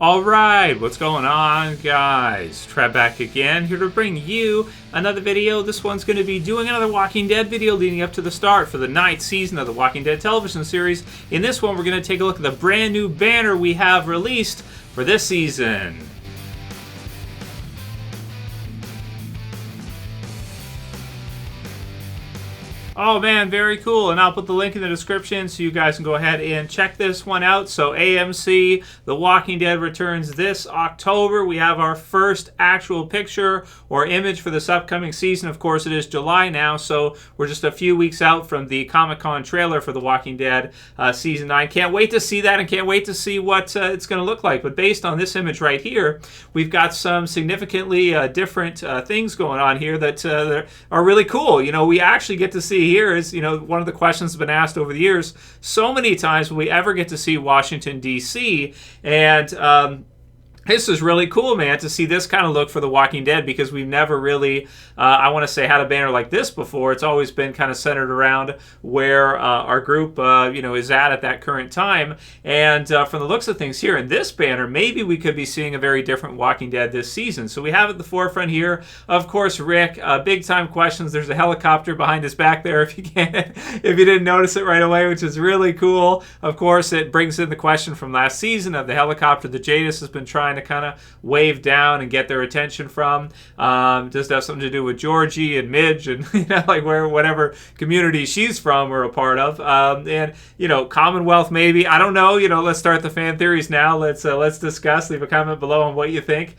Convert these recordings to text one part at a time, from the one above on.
All right, what's going on, guys? Trev back again, here to bring you another video. This one's going to be doing another Walking Dead video leading up to the start for the 9th season of the Walking Dead television series. In this one, we're going to take a look at the brand new banner we have released for this season. Oh man, very cool. And I'll put the link in the description so you guys can go ahead and check this one out. So AMC, The Walking Dead returns this October. We have our first actual picture or image for this upcoming season. Of course, it is July now, so we're just a few weeks out from the Comic-Con trailer for The Walking Dead Season 9. Can't wait to see that and can't wait to see what it's going to look like. But based on this image right here, we've got some significantly different things going on here that are really cool. You know, we actually get to see here is, you know, one of the questions that's been asked over the years, so many times will we ever get to see Washington, D.C., and this is really cool, man, to see this kind of look for The Walking Dead, because we've never really, I want to say, had a banner like this before. It's always been kind of centered around where our group, is at that current time. And from the looks of things here in this banner, maybe we could be seeing a very different Walking Dead this season. So we have at the forefront here, of course, Rick. Big time questions. There's a helicopter behind his back there, if you didn't notice it right away, which is really cool. Of course, it brings in the question from last season of the helicopter that Jadis has been trying to kind of wave down and get their attention from. Does it have something to do with Georgie and Midge and whatever community she's from or a part of? And Commonwealth maybe. I don't know. Let's start the fan theories now. Let's discuss. Leave a comment below on what you think.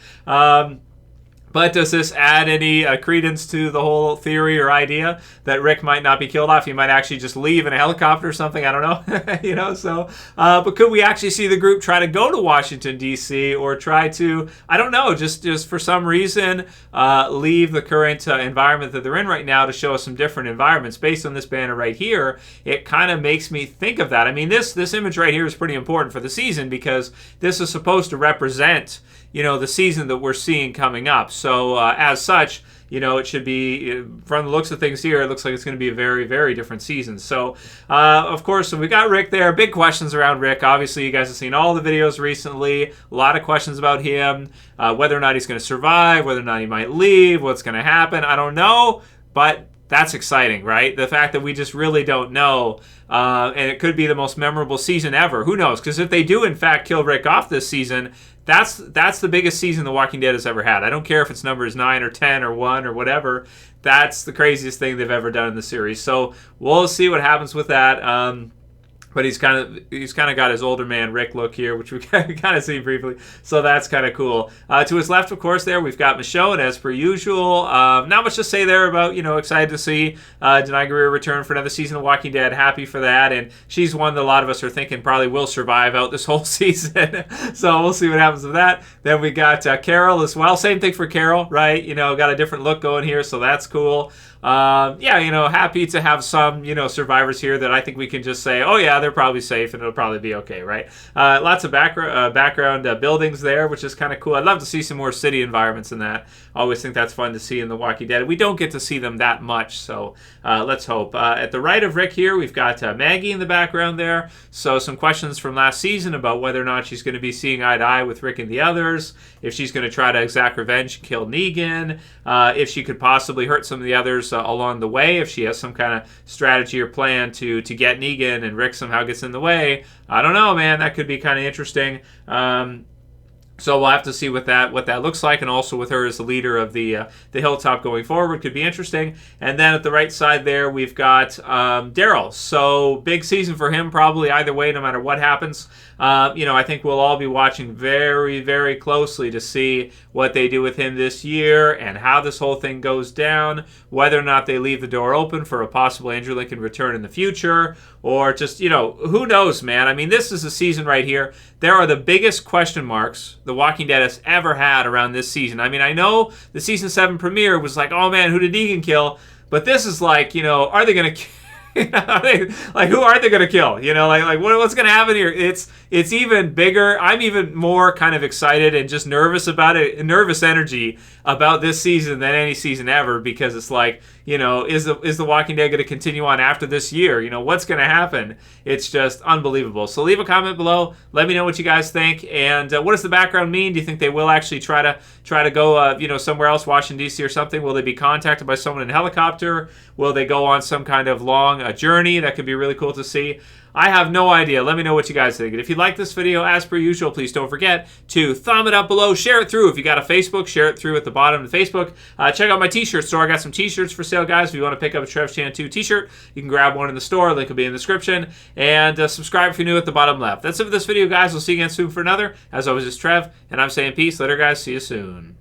But does this add any credence to the whole theory or idea that Rick might not be killed off? He might actually just leave in a helicopter or something. I don't know. But could we actually see the group try to go to Washington, D.C. or try to, I don't know, just for some reason leave the current environment that they're in right now to show us some different environments? Based on this banner right here, it kind of makes me think of that. I mean, this image right here is pretty important for the season, because this is supposed to represent the season that we're seeing coming up. So as such, it should be, from the looks of things here, it looks like it's going to be a very, very different season. So, of course, so we got Rick there. Big questions around Rick. Obviously, you guys have seen all the videos recently. A lot of questions about him, whether or not he's going to survive, whether or not he might leave, what's going to happen. I don't know, but that's exciting, right? The fact that we just really don't know, and it could be the most memorable season ever. Who knows? Because if they do, in fact, kill Rick off this season, that's the biggest season The Walking Dead has ever had. I don't care if it's numbers 9 or 10 or 1 or whatever. That's the craziest thing they've ever done in the series. So we'll see what happens with that. But he's kind of got his older man Rick look here, which we kind of see briefly. So that's kind of cool. To his left, of course, there we've got Michonne, as per usual. Not much to say there about, excited to see Denai Guerrero return for another season of Walking Dead. Happy for that, and she's one that a lot of us are thinking probably will survive out this whole season. So we'll see what happens with that. Then we got Carol as well. Same thing for Carol, right? Got a different look going here, so that's cool. Happy to have some, survivors here that I think we can just say, oh yeah, they're probably safe and it'll probably be okay, right? Lots of background buildings there, which is kind of cool. I'd love to see some more city environments in that. Always think that's fun to see in The Walking Dead. We don't get to see them that much, so let's hope. At the right of Rick here, we've got Maggie in the background there. So some questions from last season about whether or not she's going to be seeing eye to eye with Rick and the others, if she's going to try to exact revenge and kill Negan, if she could possibly hurt some of the others along the way, if she has some kind of strategy or plan to get Negan and Rick somehow gets in the way. I don't know, man. That could be kind of interesting. So we'll have to see what that looks like, and also with her as the leader of the Hilltop going forward, could be interesting. And then at the right side there, we've got Daryl. So big season for him, probably either way, no matter what happens. I think we'll all be watching very, very closely to see what they do with him this year and how this whole thing goes down, whether or not they leave the door open for a possible Andrew Lincoln return in the future, or just, who knows, man. I mean, this is a season right here. There are the biggest question marks The Walking Dead has ever had around this season. I mean, I know the season 7 premiere was like, oh man, who did Negan kill? But this is like, are they going to who are they going to kill? What's going to happen here? It's even bigger. I'm even more kind of excited and just nervous about it, nervous energy about this season than any season ever, because it's like, You know, is the Walking Dead going to continue on after this year? You know, what's going to happen? It's just unbelievable. So leave a comment below. Let me know what you guys think. And what does the background mean? Do you think they will actually try to go, you know, somewhere else, Washington D.C. or something? Will they be contacted by someone in a helicopter? Will they go on some kind of long journey? That could be really cool to see. I have no idea. Let me know what you guys think. And if you like this video, as per usual, please don't forget to thumb it up below. Share it through. If you got a Facebook, share it through at the bottom of the Facebook. Check out my t-shirt store. I got some t-shirts for sale, guys. If you want to pick up a Trev's Channel 2 t-shirt, you can grab one in the store. Link will be in the description. And subscribe if you're new at the bottom left. That's it for this video, guys. We'll see you again soon for another. As always, it's Trev, and I'm saying peace. Later, guys. See you soon.